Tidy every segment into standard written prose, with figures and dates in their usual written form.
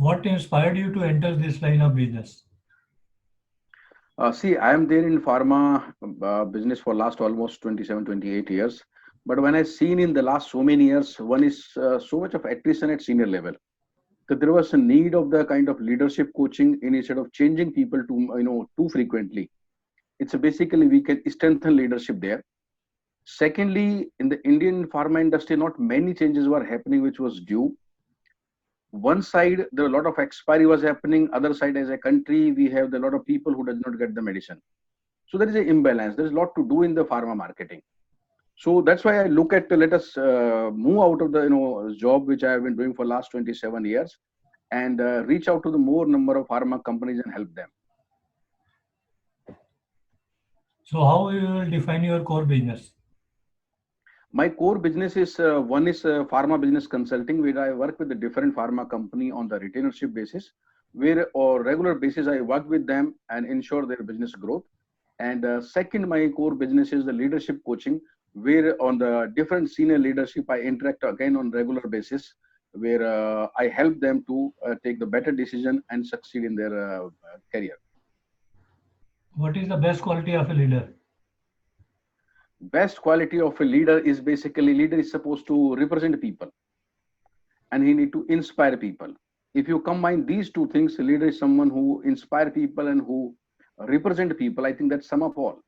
What inspired you to enter this line of business? See, I am there in pharma business for last almost 27, 28 years. But when I seen in the last so many years, one is so much of attrition at senior level. That there was a need of the kind of leadership coaching instead of changing people to too frequently. It's basically we can strengthen leadership there. Secondly, in the Indian pharma industry, not many changes were happening, which was due. One side, there are a lot of expiry was happening. Other side, as a country, we have a lot of people who does not get the medicine. So there is an imbalance. There is a lot to do in the pharma marketing. So that's why I look at let us move out of the job which I have been doing for last 27 years and reach out to the more number of pharma companies and help them. So how you will define your core business? My core business is one is pharma business consulting, where I work with the different pharma company on the retainership basis, where or regular basis I work with them and ensure their business growth. And second, my core business is the leadership coaching, where on the different senior leadership I interact again on regular basis, where I help them to take the better decision and succeed in their career. What is the best quality of a leader? Best quality of a leader is basically leader is supposed to represent people and he need to inspire people. If you combine these two things, a leader is someone who inspire people and who represent people. I think that's sum of all.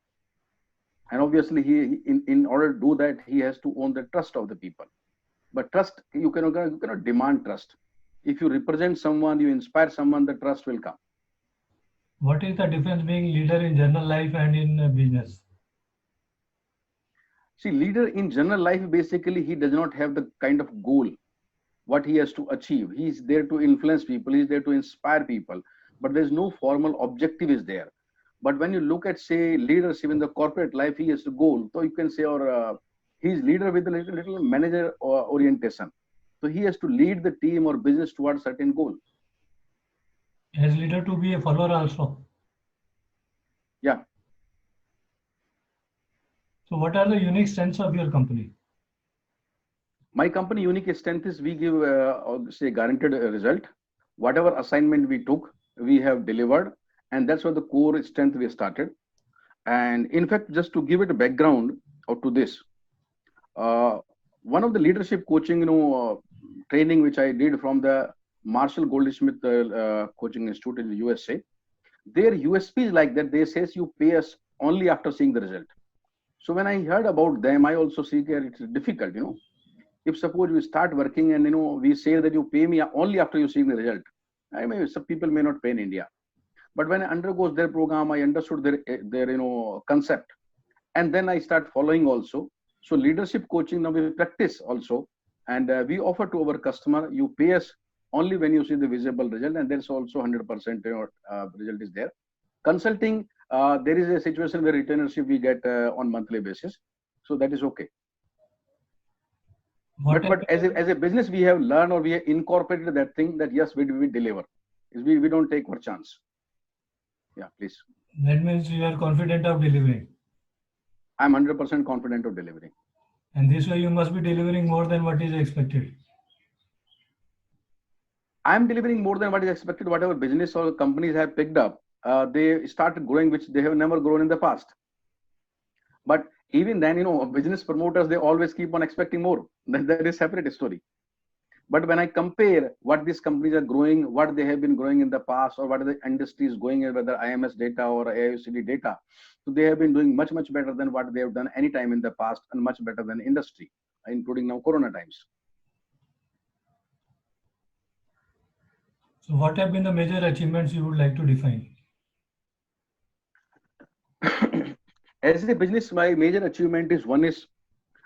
And obviously, in order to do that, he has to own the trust of the people. But trust, you cannot demand trust. If you represent someone, you inspire someone, the trust will come. What is the difference being leader in general life and in business? See, leader in general life, basically, he does not have the kind of goal what he has to achieve. He's there to influence people, he's there to inspire people, but there's no formal objective is there. But when you look at, say, leadership in the corporate life, he has a goal. So you can say, or he's leader with a little manager orientation. So he has to lead the team or business towards certain goal. As leader to be a follower also. Yeah. So what are the unique strengths of your company? My company unique strength is we give, say, guaranteed result. Whatever assignment we took, we have delivered. And that's what the core strength we started. And in fact, just to give it a background to this, uh, one of the leadership coaching, training which I did from the Marshall Goldsmith Coaching Institute in the USA, their USP is like that. They says you pay us only after seeing the result. So when I heard about them, I also see that it's difficult. If suppose we start working and we say that you pay me only after you see the result, I mean some people may not pay in India. But when I undergoes their program, I understood their concept, and then I start following also. So leadership coaching now we practice also, and we offer to our customer, you pay us only when you see the visible result, and there's also 100% result is there. Consulting, there is a situation where retainership we get on monthly basis, so that is okay. What But as a business, we have learned or we have incorporated that thing that yes, we deliver. We don't take for chance. Yeah, please. that means you are confident of delivering. I'm 100% confident of delivering. And this way you must be delivering more than what is expected. I'm delivering more than what is expected. Whatever business or companies have picked up, they started growing, which they have never grown in the past. But even then, business promoters, they always keep on expecting more. That is separate story. But when I compare what these companies are growing, what they have been growing in the past, or what are the industries going, whether IMS data or AIOCD data, so they have been doing much, much better than what they have done any time in the past and much better than industry, including now Corona times. So what have been the major achievements you would like to define? As a business, my major achievement is one is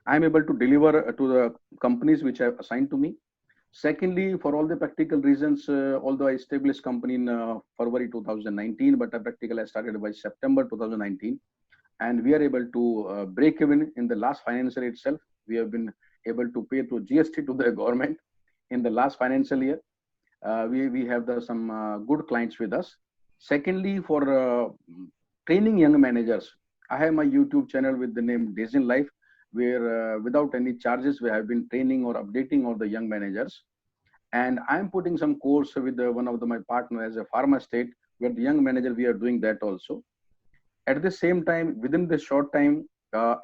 I'm able to deliver to the companies which have assigned to me. Secondly, for all the practical reasons, although I established company in February 2019, but practically I started by September 2019, and we are able to break even in the last financial year itself. We have been able to pay to GST to the government in the last financial year. We have some good clients with us. Secondly, for training young managers, I have my YouTube channel with the name Days in Life, where without any charges, we have been training or updating all the young managers. And I'm putting some course with one of my partner as a pharma state, where the young manager, we are doing that also. At the same time, within this short time,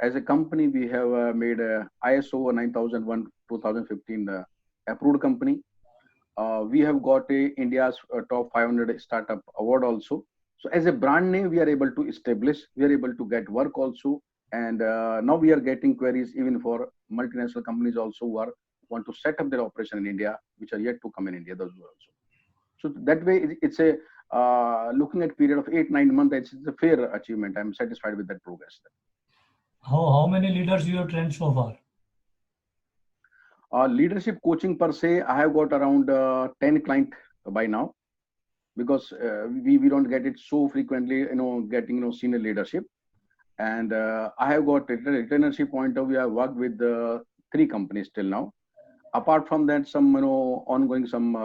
as a company, we have made a ISO 9001 2015 approved company. We have got a India's top 500 startup award also. So as a brand name, we are able to establish, we are able to get work also. And now we are getting queries even for multinational companies also who are want to set up their operation in India, which are yet to come in India, those also. So that way, it's a looking at period of 8-9 months, it's a fair achievement. I'm satisfied with that progress. How many leaders you have trained so far? Leadership coaching per se, I have got around 10 clients by now, because we don't get it so frequently, getting senior leadership. And I have got retainership point of view. I worked with 3 companies till now. Apart from that, some ongoing some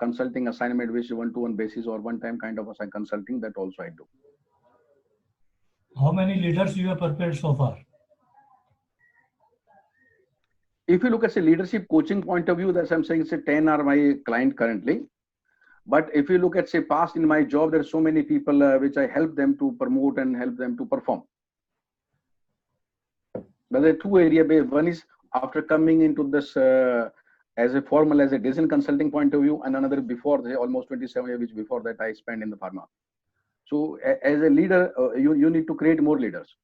consulting assignment, which one-to-one basis or one-time kind of consulting, that also I do. How many leaders you have prepared so far? If you look at say leadership coaching point of view, that's I'm saying say 10 are my client currently. But if you look at say past in my job, there are so many people which I help them to promote and help them to perform. But there are 2 areas. One is after coming into this as a formal, as a design consulting point of view, and another before almost 27 years, which before that I spent in the pharma. So as a leader, you need to create more leaders.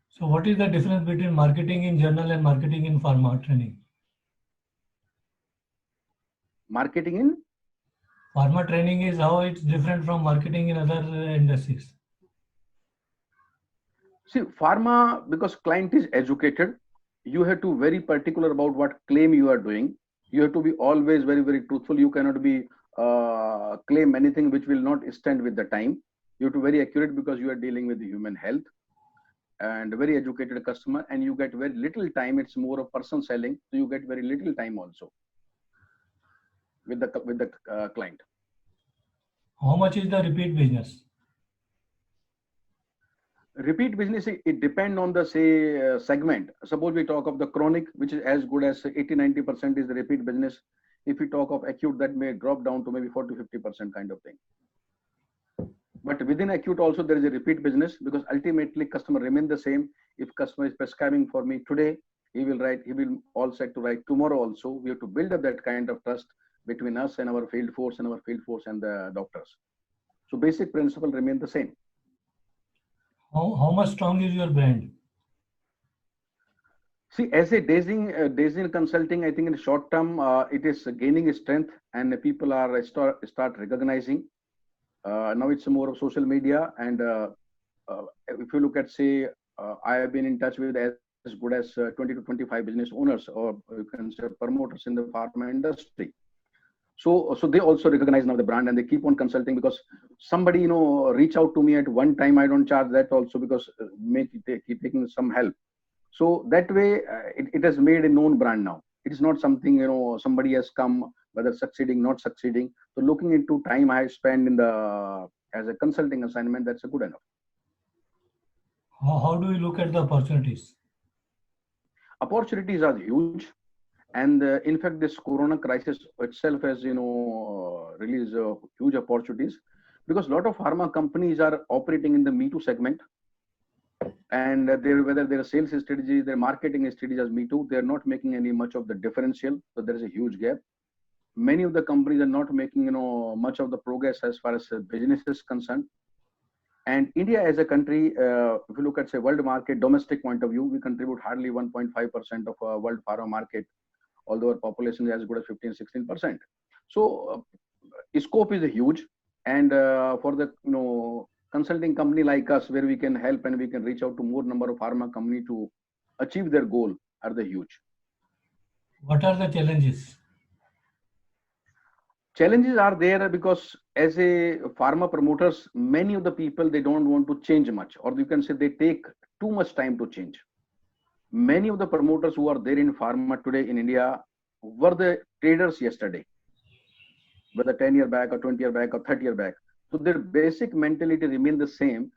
So what is the difference between marketing in general and marketing in pharma training? Marketing in? Pharma training is how it's different from marketing in other industries. See, pharma, because client is educated, you have to very particular about what claim you are doing. You have to be always very, very truthful. You cannot be claim anything which will not stand with the time. You have to be very accurate, because you are dealing with the human health and very educated customer, and you get very little time. It's more of person selling, so you get very little time also with the client. How much is the repeat business? Repeat business, it depends on the say segment. Suppose we talk of the chronic, which is as good as 80-90% is the repeat business. If we talk of acute, that may drop down to maybe 40-50% kind of thing. But within acute also there is a repeat business, because ultimately customer remain the same. If customer is prescribing for me today, he will all set to write tomorrow also. We have to build up that kind of trust between us and our field force and the doctors. So basic principle remain the same. How much strong is your brand? See, as a design consulting, I think in the short term, it is gaining strength, and people are start recognizing. Now it's more of social media, and if you look at say, I have been in touch with as good as 20 to 25 business owners, or you can say promoters in the pharma industry. So they also recognize now the brand, and they keep on consulting, because somebody reach out to me at one time. I don't charge that also, because keep taking some help. So that way it has made a known brand now. It is not something somebody has come, whether succeeding not succeeding. So looking into time I spend in the as a consulting assignment, that's a good enough. How do you look at the opportunities? Opportunities are huge. And in fact, this Corona crisis itself has, released huge opportunities, because a lot of pharma companies are operating in the Me Too segment, and whether their sales strategy, their marketing strategy as Me Too, they're not making any much of the differential. So there is a huge gap. Many of the companies are not making, much of the progress as far as business is concerned. And India as a country, if you look at say world market, domestic point of view, we contribute hardly 1.5% of world pharma market, although our population is as good as 15-16%. So scope is huge, and for the consulting company like us, where we can help and we can reach out to more number of pharma company to achieve their goal, are the huge. What are the challenges? Challenges are there because as a pharma promoters, many of the people, they don't want to change much, or you can say they take too much time to change. Many of the promoters who are there in pharma today in India were the traders yesterday, whether 10 years back or 20 years back or 30 years back. So their basic mentality remain the same,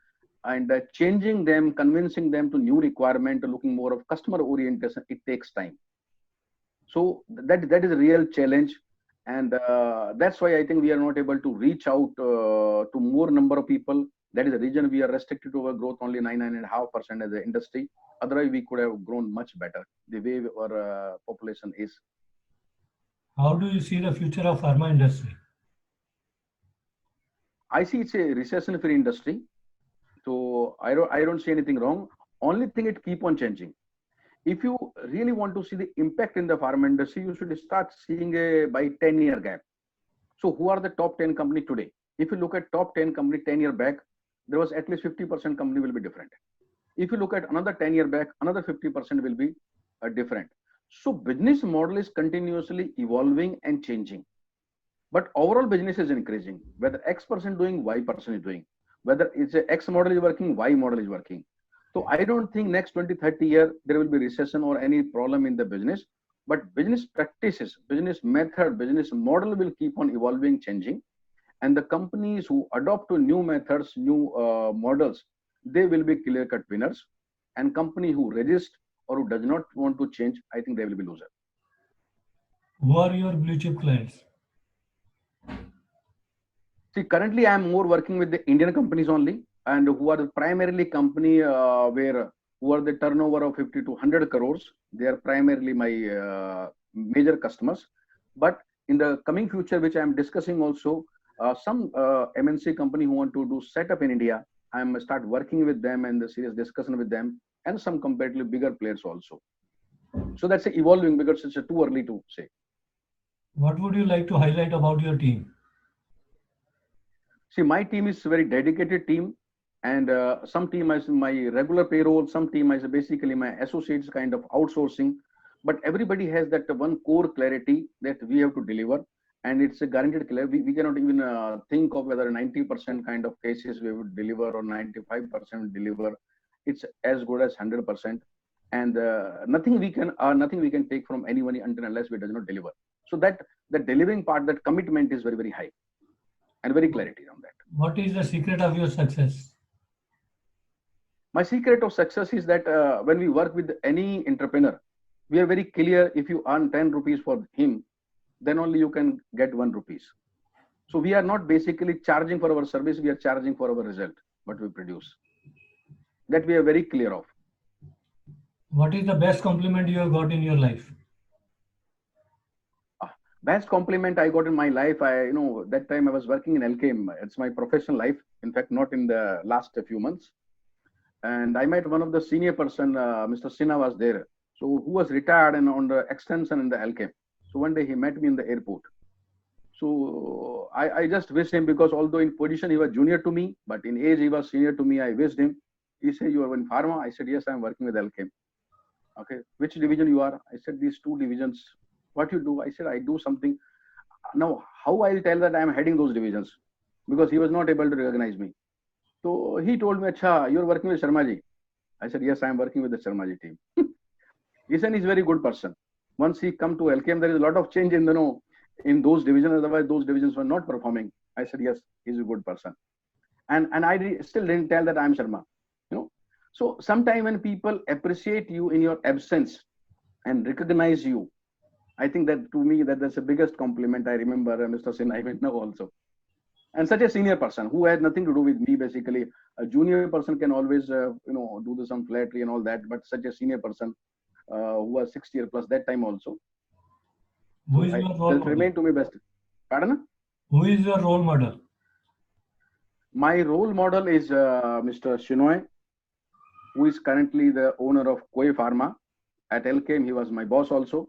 and changing them, convincing them to new requirement, looking more of customer orientation, it takes time. So that is a real challenge. And that's why I think we are not able to reach out to more number of people. That is the reason we are restricted to our growth only 9.5% as an industry. Otherwise, we could have grown much better the way our population is. How do you see the future of pharma industry? I see it's a recession-free industry, so I don't see anything wrong. Only thing, it keep on changing. If you really want to see the impact in the pharma industry, you should start seeing a by 10-year gap. So who are the top 10 company today? If you look at top 10 company 10-year back, there was at least 50% company will be different. If you look at another 10-year back, another 50% will be different. So business model is continuously evolving and changing. But overall business is increasing. Whether X person doing, Y person is doing. Whether it's a X model is working, Y model is working. So I don't think next 20, 30 years there will be recession or any problem in the business. But business practices, business method, business model will keep on evolving, changing. And the companies who adopt to new methods, new models, they will be clear-cut winners. And company who resist or who does not want to change, I think they will be loser. Who are your blue chip clients? See, currently I am more working with the Indian companies only, and who are the primarily company who are the turnover of 50 to 100 crores. They are primarily my major customers. But in the coming future, which I am discussing also, some MNC company who want to do setup in India, I am start working with them and the serious discussion with them, and some comparatively bigger players also. So that's evolving because it's too early to say. What would you like to highlight about your team? See, my team is a very dedicated team, and some team is my regular payroll, some team is basically my associates kind of outsourcing, but everybody has that one core clarity that we have to deliver, and it's a guaranteed clear. We cannot even think of whether 90% kind of cases we would deliver or 95% deliver. It's as good as 100%, and nothing we can take from anyone until unless we does not deliver. So that the delivering part, that commitment is very, very high and very clarity on that. What is the secret of your success? My secret of success is that when we work with any entrepreneur, we are very clear. If you earn 10 rupees for him, then only you can get 1 rupees. So we are not basically charging for our service. We are charging for our result, what we produce. That we are very clear of. What is the best compliment you have got in your life? Best compliment I got in my life, that time I was working in LKM. It's my professional life. In fact, not in the last few months. And I met one of the senior person, Mr. Sinha was there. So who was retired and on the extension in the LKM. So one day he met me in the airport. So I just wished him, because although in position he was junior to me, but in age he was senior to me. I wished him. He said, "You are in pharma?" I said, "Yes, I am working with LKM." Okay, which division you are? I said, "These two divisions." What you do? I said, "I do something." Now, how I'll tell that I am heading those divisions? Because he was not able to recognize me. So he told me, "Acha, you're working with Sharmaji." I said, "Yes, I am working with the Sharmaji team." He said he's a very good person. Once he come to LKM, there is a lot of change in those divisions. Otherwise, those divisions were not performing. I said, "Yes, he's a good person." And I still didn't tell that I'm Sharma. So sometime when people appreciate you in your absence and recognize you, I think that to me that's the biggest compliment. I remember Mr. Sinha even now also. And such a senior person who had nothing to do with me, basically. A junior person can always, do some flattery and all that, but such a senior person who was 60 years plus that time also. Who is your role model? Remain to me best. Pardon? Who is your role model? My role model is Mr. Shinoy, who is currently the owner of Koi Pharma. At LKM, he was my boss also.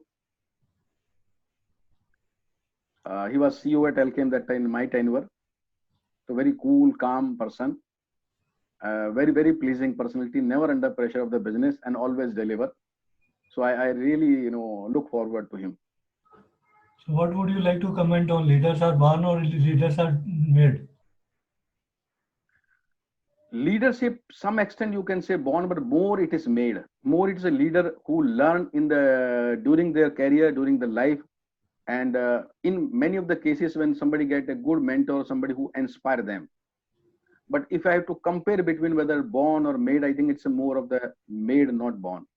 He was CEO at LKM that time in my tenure. So very cool, calm person. Very, very pleasing personality, never under pressure of the business and always deliver. So I really, look forward to him. So what would you like to comment on? Leaders are born or leaders are made? Leadership, some extent you can say born, but more it is made. More it is a leader who learn during their career, during the life. And in many of the cases when somebody get a good mentor, somebody who inspire them. But if I have to compare between whether born or made, I think it's more of the made, not born.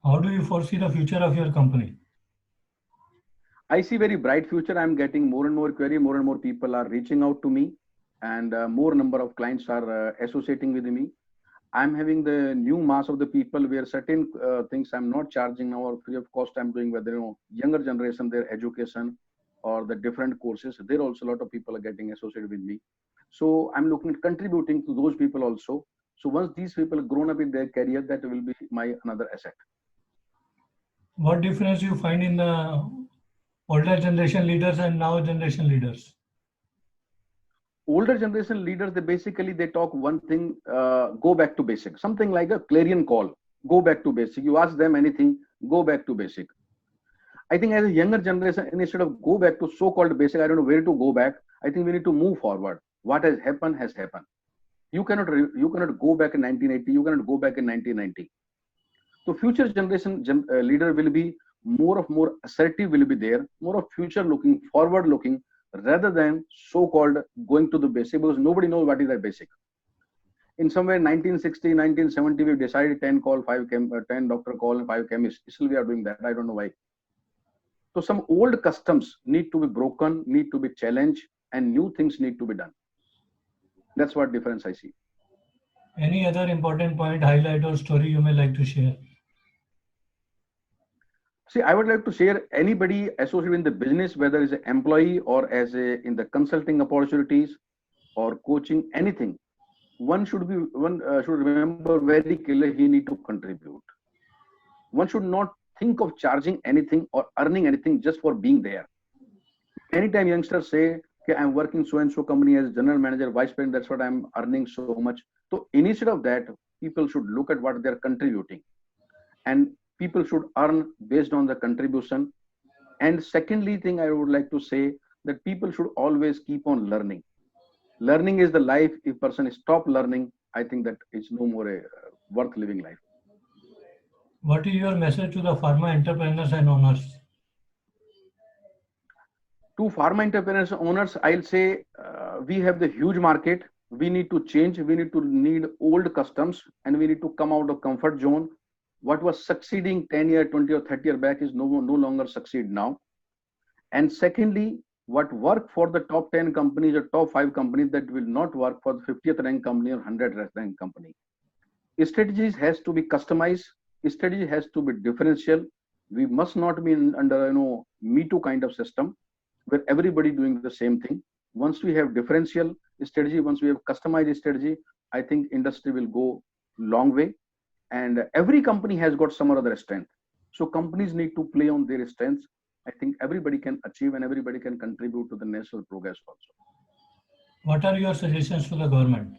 How do you foresee the future of your company? I see very bright future. I'm getting more and more query, more and more people are reaching out to me, and more number of clients are associating with me. I'm having the new mass of the people where certain things I'm not charging now or free of cost I'm doing, whether younger generation, their education or the different courses. There also a lot of people are getting associated with me. So I'm looking at contributing to those people also. So once these people have grown up in their career, that will be my another asset. What difference you find in the older generation leaders and now generation leaders? Older generation leaders, they talk one thing, go back to basic, something like a clarion call, go back to basic. You ask them anything, go back to basic. I think as a younger generation, instead of go back to so-called basic, I don't know where to go back. I think we need to move forward. What has happened has happened. You cannot go back in 1980. You cannot go back in 1990. So future generation leader will be more assertive, will be there, more of future looking, forward looking, rather than so-called going to the basic, because nobody knows what is that basic. In somewhere 1960, 1970, we decided 10 call, 10 doctor call, and 5 chemists. Still we are doing that. I don't know why. So some old customs need to be broken, need to be challenged, and new things need to be done. That's what difference I see. Any other important point, highlight or story you may like to share? See, I would like to share anybody associated in the business, whether as an employee or as in the consulting opportunities or coaching, anything. One should remember very clearly he need to contribute. One should not think of charging anything or earning anything just for being there. Anytime youngsters say, okay, I'm working so and so company as general manager, vice president, that's what I'm earning so much. So instead of that, people should look at what they're contributing. And people should earn based on the contribution. And secondly thing I would like to say that people should always keep on learning. Learning is the life. If person stop learning, I think that it's no more a worth living life. What is your message to the pharma entrepreneurs and owners? To pharma entrepreneurs owners, I'll say we have the huge market. We need to change. We need old customs, and we need to come out of comfort zone. What was succeeding 10 year, 20 or 30 year back is no longer succeed now. And secondly, what work for the top 10 companies or top 5 companies, that will not work for the 50th rank company or 100th rank company. Strategies has to be customized. Strategy has to be differential. We must not be under Me Too kind of system where everybody doing the same thing. Once we have differential strategy, once we have customized strategy, I think industry will go long way. And every company has got some or other strength. So companies need to play on their strengths. I think everybody can achieve and everybody can contribute to the national progress also. What are your suggestions to the government?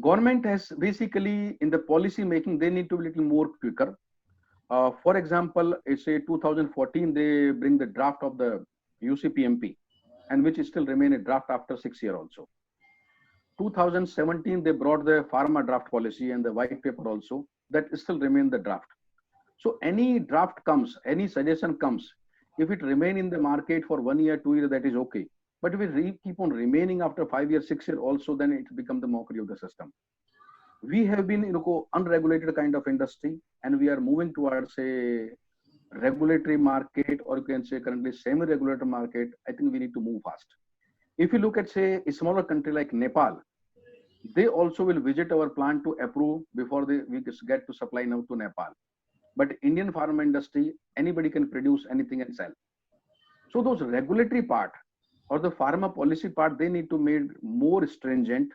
Government has basically in the policy making, they need to be a little more quicker. For example, it's a 2014, they bring the draft of the UCPMP, and which still remain a draft after 6 years also. 2017, they brought the pharma draft policy and the white paper also, that still remain the draft. So any draft comes, any suggestion comes, if it remain in the market for 1 year, 2 years, that is okay. But if it keep on remaining after 5 years, 6 years also, then it become the mockery of the system. We have been unregulated kind of industry, and we are moving towards a regulatory market, or you can say currently semi-regulatory market. I think we need to move fast. If you look at, say, a smaller country like Nepal, they also will visit our plant to approve before we get to supply now to Nepal. But Indian pharma industry, anybody can produce anything and sell. So those regulatory part or the pharma policy part, they need to make more stringent,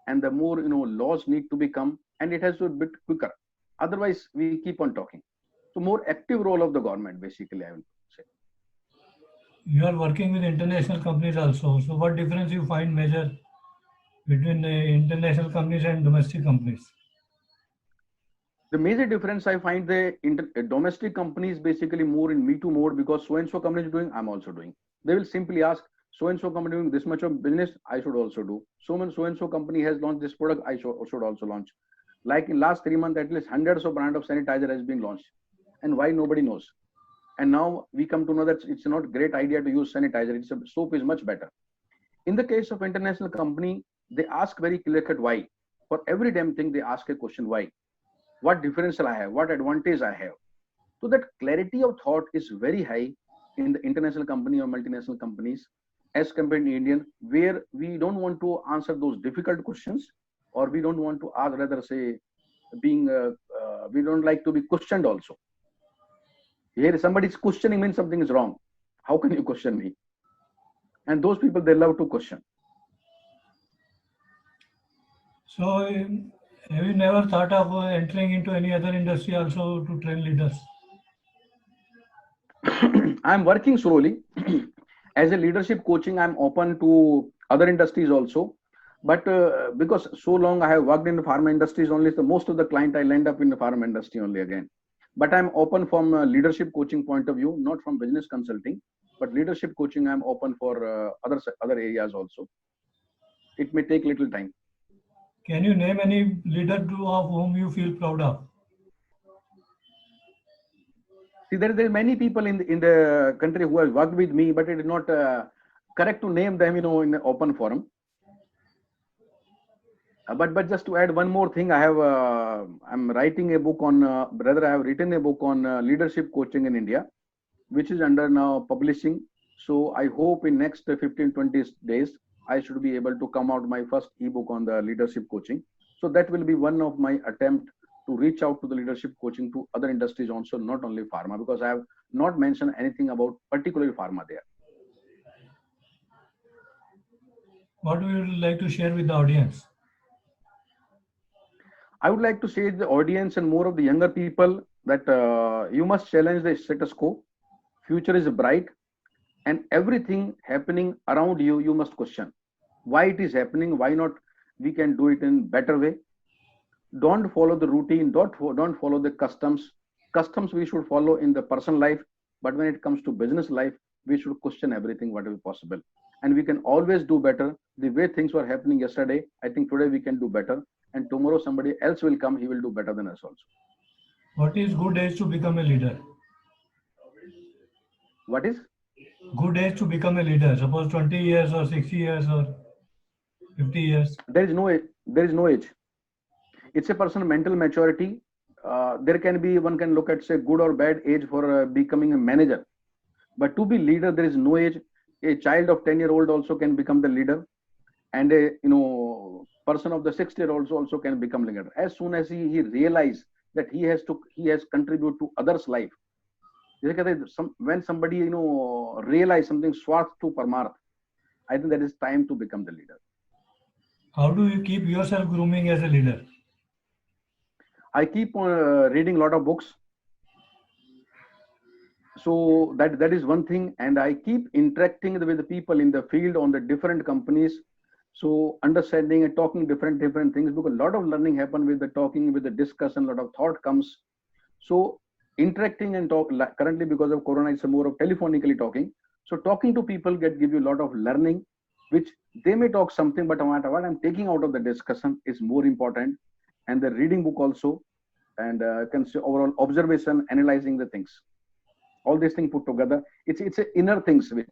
and the more laws need to become, and it has to be a bit quicker. Otherwise, we keep on talking. So more active role of the government, basically, I will say. You are working with international companies also. So what difference you find major between the international companies and domestic companies? The major difference I find, the domestic companies basically more in Me Too mode, because so and so company is doing, I'm also doing. They will simply ask, so and so company doing this much of business, I should also do. So and so company has launched this product, I should also launch. Like in last 3 months, at least hundreds of brand of sanitizer has been launched. And why, nobody knows. And now we come to know that it's not a great idea to use sanitizer. Soap is much better. In the case of international company, they ask very clear cut why. For every damn thing, they ask a question why. What differential I have? What advantage I have? So that clarity of thought is very high in the international company or multinational companies as compared to Indian, where we don't want to answer those difficult questions, or we don't want to ask, rather say, we don't like to be questioned also. Here somebody's questioning means something is wrong. How can you question me? And those people, they love to question. So, have you never thought of entering into any other industry also to train leaders? I'm working slowly. As a leadership coaching, I'm open to other industries also. But because so long I have worked in the pharma industries only, so most of the client I'll end up in the pharma industry only again. But I'm open from a leadership coaching point of view, not from business consulting, but leadership coaching. I'm open for other areas also. It may take little time. Can you name any leader of whom you feel proud of? See, there are many people in the country who have worked with me, but it is not correct to name them, in the open forum. But just to add one more thing, I'm writing a book on, rather I have written a book on leadership coaching in India, which is under now publishing. So I hope in next 15-20 days I should be able to come out my first ebook on the leadership coaching. So that will be one of my attempt to reach out to the leadership coaching to other industries also, not only pharma, because I have not mentioned anything about particularly pharma there. What would you like to share with the audience? I would like to say to the audience and more of the younger people that you must challenge the status quo. Future is bright, and everything happening around you, you must question why it is happening, why not we can do it in better way. Don't follow the routine, don't follow the customs we should follow in the personal life, but when it comes to business life, we should question everything whatever possible, and we can always do better. The way things were happening yesterday, I think today we can do better, and tomorrow somebody else will come, he will do better than us also. What is good age to become a leader? What is Good age to become a leader? Suppose 20 years or 60 years or 50 years. There is no age. It's a personal mental maturity. There can be, one can look at say good or bad age for becoming a manager, but to be leader there is no age. A child of 10-year-old also can become the leader, and a person of the 60-year-old also can become leader as soon as he realize that he has contribute to others life. When somebody realize something swarth to parmarth, I think that is time to become the leader. How do you keep yourself grooming as a leader? I keep reading a lot of books, so that is one thing, and I keep interacting with the people in the field on the different companies, so understanding and talking different things, because a lot of learning happen with the talking, with the discussion, a lot of thought comes. So interacting and talk, currently because of corona it's more of telephonically talking, so talking to people give you a lot of learning, which they may talk something, but what I'm taking out of the discussion is more important, and the reading book also, and can see overall observation, analyzing the things, all these things put together, it's a inner things which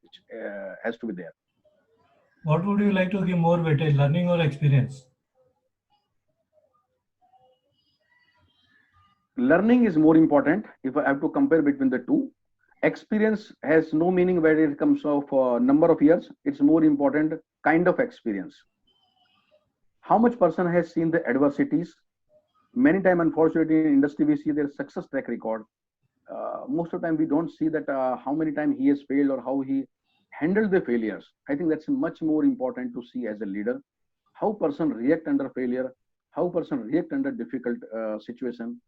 has to be there. What would you like to give more weightage, learning or experience? Learning is more important if I have to compare between the two. Experience has no meaning where it comes of number of years. It's more important kind of experience. How much person has seen the adversities? Many time, unfortunately, in industry we see their success track record. Most of the time we don't see that how many times he has failed or how he handled the failures. I think that's much more important to see as a leader. How person react under failure, how person react under difficult situation.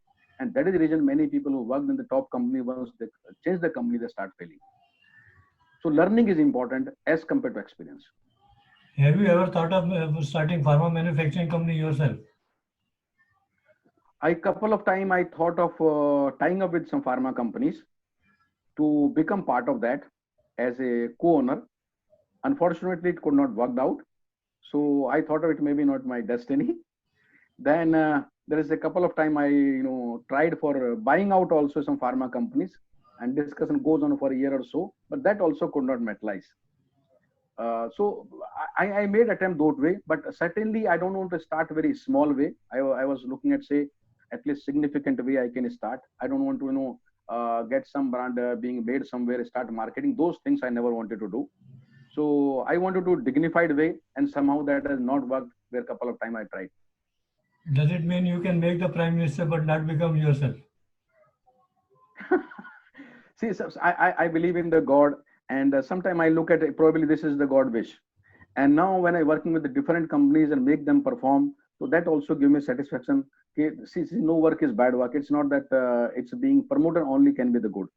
And that is the reason many people who worked in the top company, once they change the company, they start failing. So learning is important as compared to experience. Have you ever thought of starting pharma manufacturing company yourself? Couple of time I thought of tying up with some pharma companies to become part of that as a co-owner. Unfortunately, it could not work out. So I thought of it maybe not my destiny. Then there is a couple of time I tried for buying out also some pharma companies, and discussion goes on for a year or so, but that also could not materialize. So I made attempt that way, but certainly I don't want to start very small way. I was looking at say at least significant way I can start. I don't want to get some brand being made somewhere, start marketing. Those things I never wanted to do. So I wanted to dignified way, and somehow that has not worked. Where a couple of times I tried. Does it mean you can make the prime minister but not become yourself? See, so I believe in the God, and sometimes I look at it, probably this is the God wish. And now when I working with the different companies and make them perform, so that also give me satisfaction. Okay, see, no work is bad work. It's not that it's being promoted only can be the good.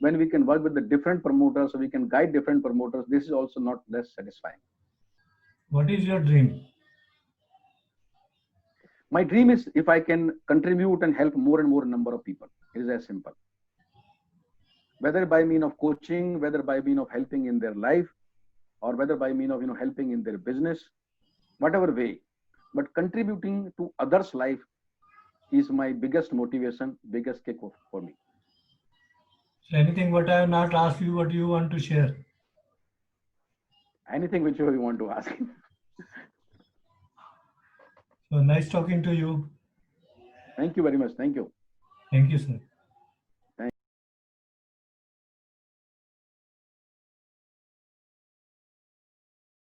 When we can work with the different promoters, so we can guide different promoters, this is also not less satisfying. What is your dream? My dream is if I can contribute and help more and more number of people. It is as simple. Whether by mean of coaching, whether by mean of helping in their life, or whether by mean of helping in their business, whatever way, but contributing to others' life is my biggest motivation, biggest kick for me. So anything what I have not asked you, what you want to share? Anything which you want to ask. So nice talking to you. Thank you very much. Thank you. Thank you, sir.